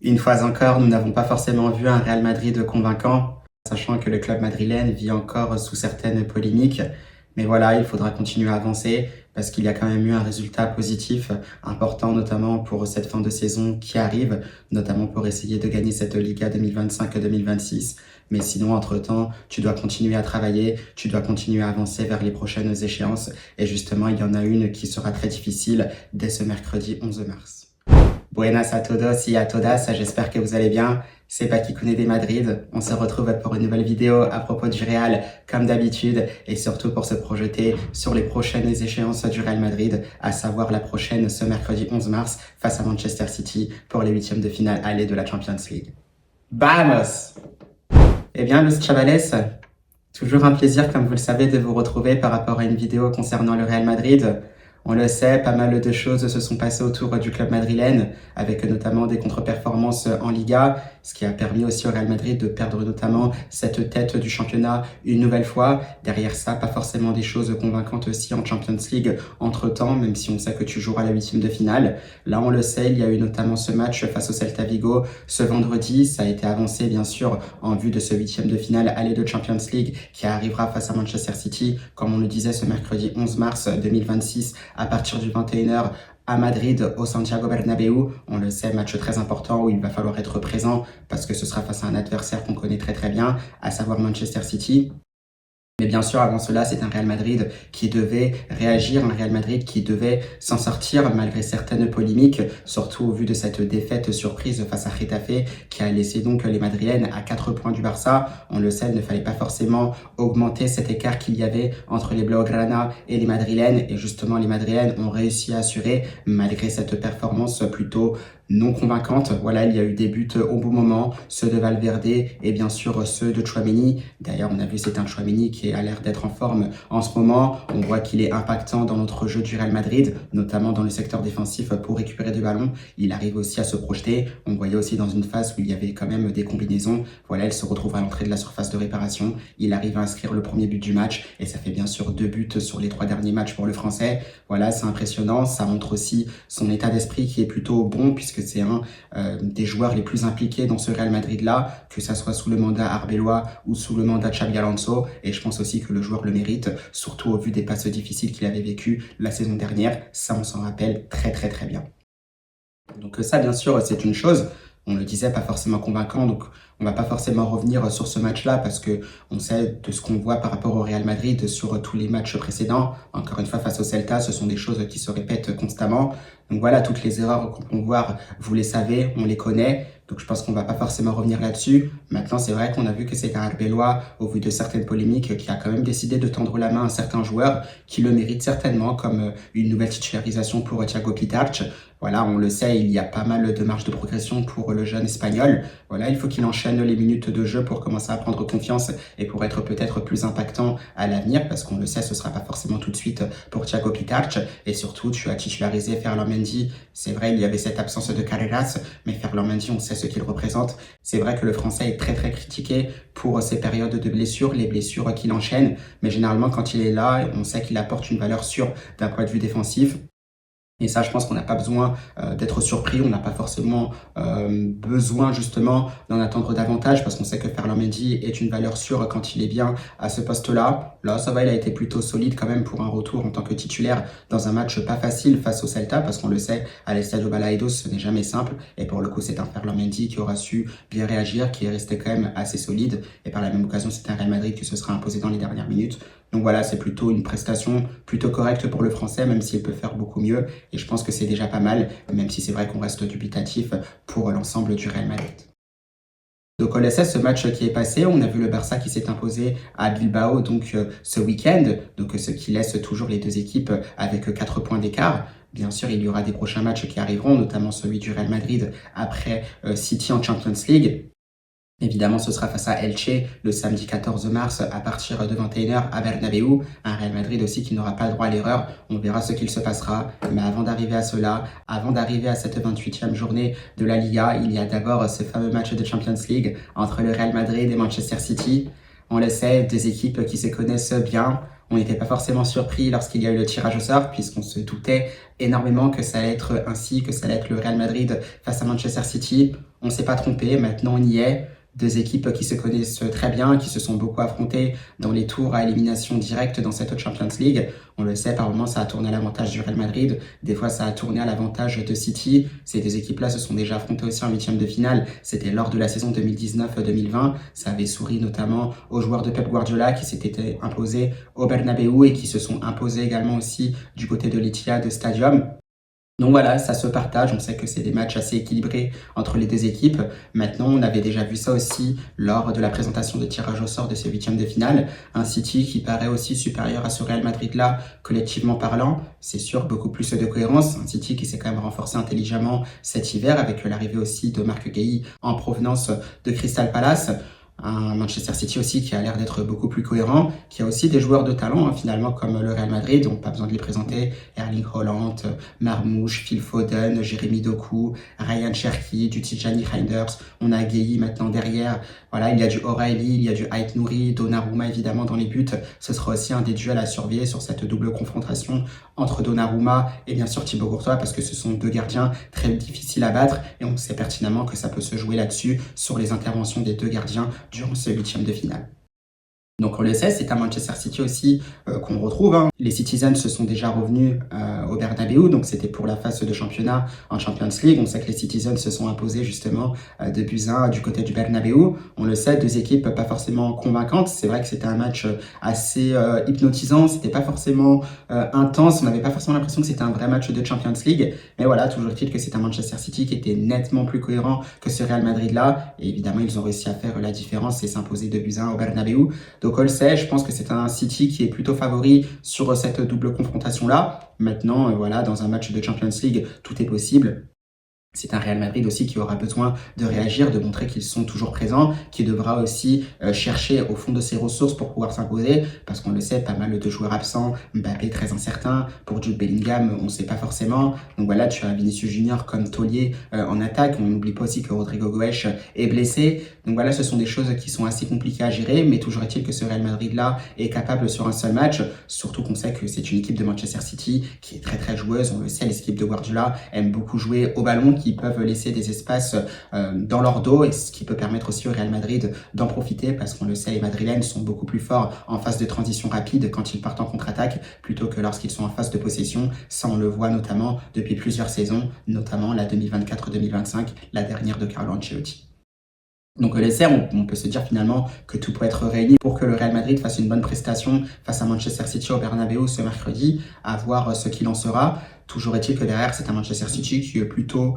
Une fois encore, nous n'avons pas forcément vu un Real Madrid convaincant, sachant que le club madrilène vit encore sous certaines polémiques. Mais voilà, il faudra continuer à avancer parce qu'il y a quand même eu un résultat positif important, notamment pour cette fin de saison qui arrive, notamment pour essayer de gagner cette Liga 2025-2026. Mais sinon, entre-temps, tu dois continuer à travailler, tu dois continuer à avancer vers les prochaines échéances. Et justement, il y en a une qui sera très difficile dès ce mercredi 11 mars. Buenas a todos y a todas, j'espère que vous allez bien. C'est Pakikune de Madrid. On se retrouve pour une nouvelle vidéo à propos du Real, comme d'habitude, et surtout pour se projeter sur les prochaines échéances du Real Madrid, à savoir la prochaine ce mercredi 11 mars face à Manchester City pour les huitièmes de finale aller de la Champions League. Vamos! Eh bien, los chavales, toujours un plaisir, comme vous le savez, de vous retrouver par rapport à une vidéo concernant le Real Madrid. On le sait, pas mal de choses se sont passées autour du club madrilène, avec notamment des contre-performances en Liga, ce qui a permis aussi au Real Madrid de perdre notamment cette tête du championnat une nouvelle fois. Derrière ça, pas forcément des choses convaincantes aussi en Champions League entre-temps, même si on sait que tu joueras la huitième de finale. Là, on le sait, il y a eu notamment ce match face au Celta Vigo ce vendredi. Ça a été avancé, bien sûr, en vue de ce huitième de finale aller de Champions League qui arrivera face à Manchester City, comme on le disait, ce mercredi 11 mars 2026 à partir du 21h à Madrid, au Santiago Bernabéu. On le sait, match très important où il va falloir être présent parce que ce sera face à un adversaire qu'on connaît très bien, à savoir Manchester City. Mais bien sûr, avant cela, c'est un Real Madrid qui devait réagir, un Real Madrid qui devait s'en sortir malgré certaines polémiques, surtout au vu de cette défaite surprise face à Getafe qui a laissé donc les Madrilènes à 4 points du Barça. On le sait, il ne fallait pas forcément augmenter cet écart qu'il y avait entre les Blaugrana et les Madrilènes. Et justement, les Madrilènes ont réussi à assurer, malgré cette performance plutôt non convaincante. Voilà, il y a eu des buts au bon moment, ceux de Valverde et bien sûr ceux de Tchouaméni. D'ailleurs, on a vu c'est un Tchouaméni qui a l'air d'être en forme en ce moment. On voit qu'il est impactant dans notre jeu du Real Madrid, notamment dans le secteur défensif pour récupérer du ballon. Il arrive aussi à se projeter. On voyait aussi dans une phase où il y avait quand même des combinaisons. Voilà, il se retrouve à l'entrée de la surface de réparation. Il arrive à inscrire le premier but du match et ça fait bien sûr 2 buts sur les 3 derniers matchs pour le Français. Voilà, c'est impressionnant. Ça montre aussi son état d'esprit qui est plutôt bon puisque c'est un des joueurs les plus impliqués dans ce Real Madrid-là, que ça soit sous le mandat Arbeloa ou sous le mandat Xabi Alonso. Et je pense aussi que le joueur le mérite, surtout au vu des passes difficiles qu'il avait vécues la saison dernière. Ça, on s'en rappelle très bien. Donc ça, bien sûr, c'est une chose. On le disait, pas forcément convaincant, donc on va pas forcément revenir sur ce match-là parce que on sait de ce qu'on voit par rapport au Real Madrid sur tous les matchs précédents. Encore une fois, face au Celta, ce sont des choses qui se répètent constamment. Donc voilà, toutes les erreurs qu'on peut voir, vous les savez, on les connaît. Donc je pense qu'on va pas forcément revenir là-dessus. Maintenant, c'est vrai qu'on a vu que c'est un Arbeloa, au vu de certaines polémiques, qui a quand même décidé de tendre la main à certains joueurs qui le méritent certainement, comme une nouvelle titularisation pour Thiago Pitarch. Voilà, on le sait, il y a pas mal de marge de progression pour le jeune espagnol. Voilà, il faut qu'il enchaîne les minutes de jeu pour commencer à prendre confiance et pour être peut-être plus impactant à l'avenir, parce qu'on le sait, ce sera pas forcément tout de suite pour Thiago Pitarch. Et surtout, tu as titularisé Ferland Mendy. C'est vrai, il y avait cette absence de Carreras, mais Ferland Mendy, on sait ce qu'il représente. C'est vrai que le Français est très critiqué pour ses périodes de blessures, les blessures qu'il enchaîne, mais généralement, quand il est là, on sait qu'il apporte une valeur sûre d'un point de vue défensif. Et ça, je pense qu'on n'a pas besoin d'être surpris, on n'a pas forcément besoin justement d'en attendre davantage parce qu'on sait que Ferland Mendy est une valeur sûre quand il est bien à ce poste-là. Là, ça va, il a été plutôt solide quand même pour un retour en tant que titulaire dans un match pas facile face au Celta parce qu'on le sait, à l'Estadio Balaidos, ce n'est jamais simple. Et pour le coup, c'est un Ferland Mendy qui aura su bien réagir, qui est resté quand même assez solide. Et par la même occasion, c'est un Real Madrid qui se sera imposé dans les dernières minutes. Donc voilà, c'est plutôt une prestation plutôt correcte pour le Français, même s'il peut faire beaucoup mieux. Et je pense que c'est déjà pas mal, même si c'est vrai qu'on reste dubitatif pour l'ensemble du Real Madrid. Donc on le sait, ce match qui est passé, on a vu le Barça qui s'est imposé à Bilbao donc ce week-end, donc ce qui laisse toujours les deux équipes avec 4 points d'écart. Bien sûr, il y aura des prochains matchs qui arriveront, notamment celui du Real Madrid après City en Champions League. Évidemment, ce sera face à Elche le samedi 14 mars à partir de 21h à Bernabéu. Un Real Madrid aussi qui n'aura pas droit à l'erreur. On verra ce qu'il se passera. Mais avant d'arriver à cela, avant d'arriver à cette 28e journée de la Liga, il y a d'abord ce fameux match de Champions League entre le Real Madrid et Manchester City. On le sait, deux équipes qui se connaissent bien. On n'était pas forcément surpris lorsqu'il y a eu le tirage au sort, puisqu'on se doutait énormément que ça allait être ainsi, que ça allait être le Real Madrid face à Manchester City. On ne s'est pas trompé, maintenant on y est. Deux équipes qui se connaissent très bien, qui se sont beaucoup affrontées dans les tours à élimination directe dans cette Champions League. On le sait, par moments, ça a tourné à l'avantage du Real Madrid. Des fois, ça a tourné à l'avantage de City. Ces deux équipes-là se sont déjà affrontées aussi en huitième de finale. C'était lors de la saison 2019-2020. Ça avait souri notamment aux joueurs de Pep Guardiola qui s'étaient imposés au Bernabeu et qui se sont imposés également aussi du côté de l'Etihad Stadium. Donc voilà, ça se partage. On sait que c'est des matchs assez équilibrés entre les deux équipes. Maintenant, on avait déjà vu ça aussi lors de la présentation de tirage au sort de ces huitièmes de finale. Un City qui paraît aussi supérieur à ce Real Madrid-là, collectivement parlant. C'est sûr, beaucoup plus de cohérence. Un City qui s'est quand même renforcé intelligemment cet hiver avec l'arrivée aussi de Marc Guéhi en provenance de Crystal Palace. Un Manchester City aussi qui a l'air d'être beaucoup plus cohérent, qui a aussi des joueurs de talent finalement comme le Real Madrid, donc pas besoin de les présenter, Erling Haaland, Marmoush, Phil Foden, Jérémy Doku, Ryan Cherki, du Tijani Reinders, on a Gueye maintenant derrière, voilà, il y a du O'Reilly, il y a du Ait Nouri, Donnarumma évidemment dans les buts, ce sera aussi un des duels à surveiller sur cette double confrontation entre Donnarumma et bien sûr Thibaut Courtois parce que ce sont deux gardiens très difficiles à battre et on sait pertinemment que ça peut se jouer là-dessus sur les interventions des deux gardiens durant ce huitième de finale. Donc on le sait, c'est à Manchester City aussi qu'on retrouve. Les Citizens se sont déjà revenus au Bernabeu, donc c'était pour la phase de championnat en Champions League. On sait que les Citizens se sont imposés justement de buts 1 du côté du Bernabeu. On le sait, deux équipes pas forcément convaincantes. C'est vrai que c'était un match assez hypnotisant, c'était pas forcément intense, on n'avait pas forcément l'impression que c'était un vrai match de Champions League. Mais voilà, toujours est-il que c'est un Manchester City qui était nettement plus cohérent que ce Real Madrid-là. Et évidemment, ils ont réussi à faire la différence et s'imposer de buts 1 au Bernabeu. Donc on le sait, je pense que c'est un City qui est plutôt favori sur cette double confrontation-là. Maintenant, voilà, dans un match de Champions League, tout est possible. C'est un Real Madrid aussi qui aura besoin de réagir, de montrer qu'ils sont toujours présents, qui devra aussi chercher au fond de ses ressources pour pouvoir s'imposer, parce qu'on le sait, pas mal de joueurs absents, Mbappé très incertain, pour Jude Bellingham, on ne sait pas forcément. Donc voilà, tu as Vinicius Junior comme taulier en attaque, on n'oublie pas aussi que Rodrigo Goes est blessé. Donc voilà, ce sont des choses qui sont assez compliquées à gérer, mais toujours est-il que ce Real Madrid-là est capable sur un seul match, surtout qu'on sait que c'est une équipe de Manchester City qui est très très joueuse, on le sait, les équipes de Guardiola aiment beaucoup jouer au ballon, qui peuvent laisser des espaces dans leur dos, et ce qui peut permettre aussi au Real Madrid d'en profiter parce qu'on le sait, les Madrilènes sont beaucoup plus forts en phase de transition rapide quand ils partent en contre-attaque plutôt que lorsqu'ils sont en phase de possession. Ça, on le voit notamment depuis plusieurs saisons, notamment la 2024-2025, la dernière de Carlo Ancelotti. Donc le sait, on peut se dire finalement que tout peut être réuni pour que le Real Madrid fasse une bonne prestation face à Manchester City au Bernabeu ce mercredi, à voir ce qu'il en sera. Toujours est-il que derrière, c'est un Manchester City qui est plutôt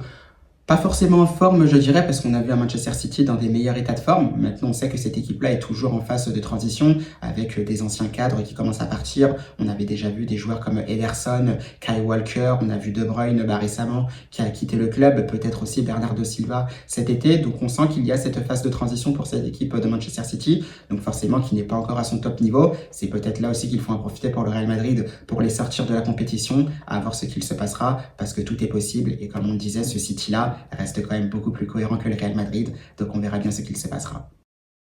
pas forcément en forme, je dirais, parce qu'on a vu un Manchester City dans des meilleurs états de forme. Maintenant, on sait que cette équipe-là est toujours en phase de transition, avec des anciens cadres qui commencent à partir. On avait déjà vu des joueurs comme Ederson, Kyle Walker, on a vu De Bruyne récemment qui a quitté le club, peut-être aussi Bernardo Silva cet été. Donc on sent qu'il y a cette phase de transition pour cette équipe de Manchester City, donc forcément qui n'est pas encore à son top niveau. C'est peut-être là aussi qu'il faut en profiter pour le Real Madrid, pour les sortir de la compétition, à voir ce qu'il se passera, parce que tout est possible. Et comme on le disait, ce City-là reste quand même beaucoup plus cohérent que le Real Madrid, donc on verra bien ce qu'il se passera.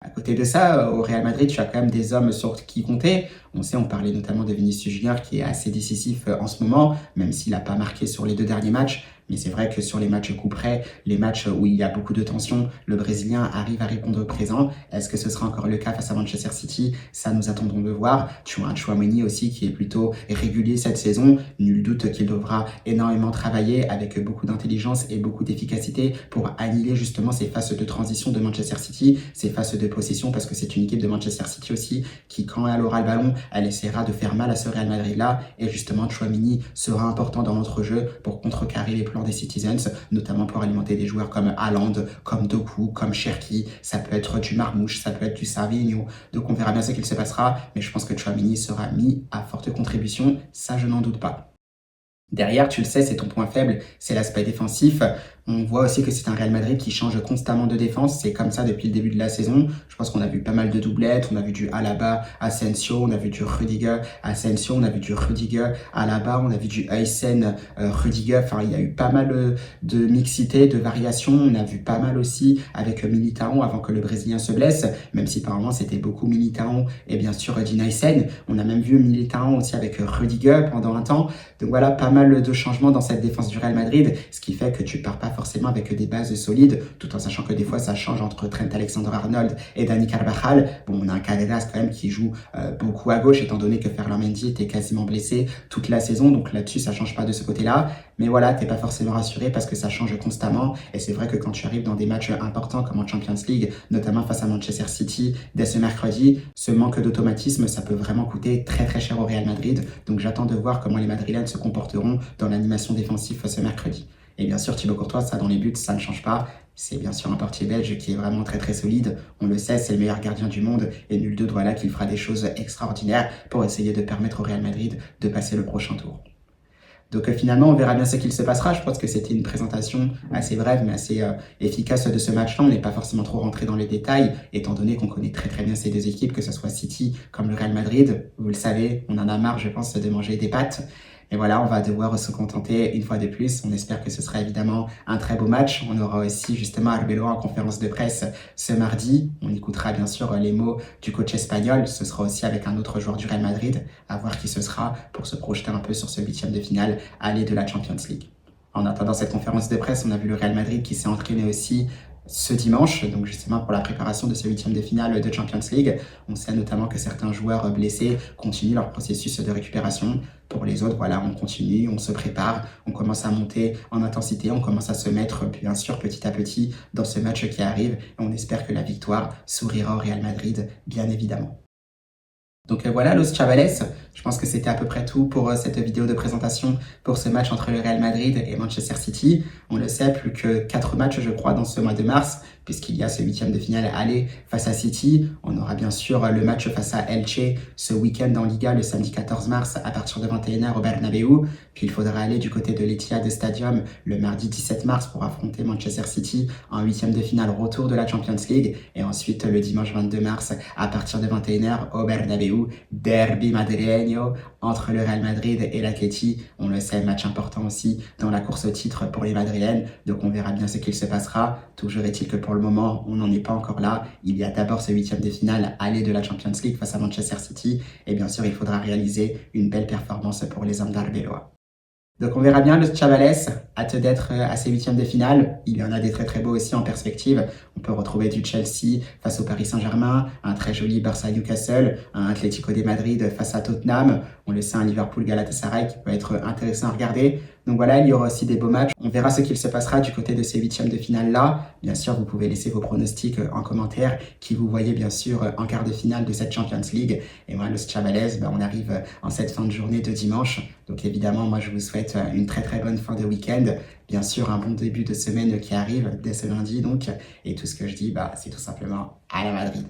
À côté de ça, au Real Madrid, tu as quand même des hommes sur qui compter. On sait, on parlait notamment de Vinicius Junior qui est assez décisif en ce moment, même s'il n'a pas marqué sur les deux derniers matchs. Mais c'est vrai que sur les matchs coup près, les matchs où il y a beaucoup de tension, le Brésilien arrive à répondre présent. Est-ce que ce sera encore le cas face à Manchester City? Ça, nous attendons de voir. Tu as un Tchouaméni aussi qui est plutôt régulier cette saison. Nul doute qu'il devra énormément travailler avec beaucoup d'intelligence et beaucoup d'efficacité pour annihiler justement ces phases de transition de Manchester City, ces phases de possession, parce que c'est une équipe de Manchester City aussi qui, quand elle aura le ballon, elle essaiera de faire mal à ce Real Madrid-là. Et justement, Tchouaméni sera important dans notre jeu pour contrecarrer les plans des Citizens, notamment pour alimenter des joueurs comme Haaland, comme Doku, comme Cherki. Ça peut être du Marmoush, ça peut être du Savinho. Donc on verra bien ce qu'il se passera, mais je pense que Tchouaméni sera mis à forte contribution, ça je n'en doute pas. Derrière, tu le sais, c'est ton point faible, c'est l'aspect défensif. On voit aussi que c'est un Real Madrid qui change constamment de défense. C'est comme ça depuis le début de la saison. Je pense qu'on a vu pas mal de doublettes. On a vu du Alaba, Asensio. On a vu du Rudiger, Asensio. On a vu du Rudiger, Alaba. On a vu du Aysen, Rudiger. Enfin, il y a eu pas mal de mixité, de variations. On a vu pas mal aussi avec Militao avant que le Brésilien se blesse. Même si par moment c'était beaucoup Militao et bien sûr Dean Aysen. On a même vu Militao aussi avec Rudiger pendant un temps. Donc voilà, pas mal de changements dans cette défense du Real Madrid. Ce qui fait que tu pars pas forcément avec des bases solides, tout en sachant que des fois ça change entre Trent Alexander-Arnold et Dani Carvajal. Bon, on a un Carreras quand même qui joue beaucoup à gauche, étant donné que Ferland Mendy était quasiment blessé toute la saison, donc là-dessus ça change pas de ce côté-là. Mais voilà, t'es pas forcément rassuré parce que ça change constamment, et c'est vrai que quand tu arrives dans des matchs importants comme en Champions League, notamment face à Manchester City dès ce mercredi, ce manque d'automatisme, ça peut vraiment coûter très très cher au Real Madrid. Donc j'attends de voir comment les Madrilènes se comporteront dans l'animation défensive ce mercredi. Et bien sûr, Thibaut Courtois, ça dans les buts, ça ne change pas. C'est bien sûr un portier belge qui est vraiment très très solide. On le sait, c'est le meilleur gardien du monde et nul doute voilà qu'il fera des choses extraordinaires pour essayer de permettre au Real Madrid de passer le prochain tour. Donc finalement, on verra bien ce qu'il se passera. Je pense que c'était une présentation assez brève mais assez efficace de ce match-là. On n'est pas forcément trop rentré dans les détails, étant donné qu'on connaît très très bien ces deux équipes, que ce soit City comme le Real Madrid. Vous le savez, on en a marre, je pense, de manger des pâtes. Et voilà, on va devoir se contenter une fois de plus. On espère que ce sera évidemment un très beau match. On aura aussi justement Arbeloa en conférence de presse ce mardi. On écoutera bien sûr les mots du coach espagnol. Ce sera aussi avec un autre joueur du Real Madrid, à voir qui ce sera pour se projeter un peu sur ce huitième de finale aller de la Champions League. En attendant cette conférence de presse, on a vu le Real Madrid qui s'est entraîné aussi ce dimanche, donc justement pour la préparation de ce huitième de finale de Champions League. On sait notamment que certains joueurs blessés continuent leur processus de récupération. Pour les autres, voilà, on continue, on se prépare, on commence à monter en intensité, on commence à se mettre bien sûr petit à petit dans ce match qui arrive et on espère que la victoire sourira au Real Madrid, bien évidemment. Donc voilà, Los Chavales, je pense que c'était à peu près tout pour cette vidéo de présentation pour ce match entre le Real Madrid et Manchester City. On le sait, plus que 4 matchs, je crois, dans ce mois de mars, puisqu'il y a ce huitième de finale aller face à City. On aura bien sûr le match face à Elche ce week-end en Liga, le samedi 14 mars, à partir de 21h au Bernabeu. Puis il faudra aller du côté de l'Etihad Stadium le mardi 17 mars pour affronter Manchester City en huitième de finale retour de la Champions League. Et ensuite, le dimanche 22 mars, à partir de 21h au Bernabeu, derby madrileño entre le Real Madrid et l'Atleti. On le sait, match important aussi dans la course au titre pour les Madrilènes. Donc on verra bien ce qu'il se passera. Toujours est-il que pour le moment, on n'en est pas encore là. Il y a d'abord ce huitième de finale aller de la Champions League face à Manchester City. Et bien sûr, il faudra réaliser une belle performance pour les hommes d'Arbeloa. Donc on verra bien le Chavales, hâte d'être à ces huitièmes de finale. Il y en a des très très beaux aussi en perspective. On peut retrouver du Chelsea face au Paris Saint-Germain, un très joli Barça-Newcastle, un Atlético de Madrid face à Tottenham. On le sait, un Liverpool-Galatasaray qui peut être intéressant à regarder. Donc voilà, il y aura aussi des beaux matchs. On verra ce qu'il se passera du côté de ces huitièmes de finale-là. Bien sûr, vous pouvez laisser vos pronostics en commentaire, qui vous voyez bien sûr en quart de finale de cette Champions League. Et moi, Los Chavales, on arrive en cette fin de journée de dimanche. Donc évidemment, moi, je vous souhaite une très très bonne fin de week-end. Bien sûr, un bon début de semaine qui arrive dès ce lundi. Donc, et tout ce que je dis, c'est tout simplement à la Madrid.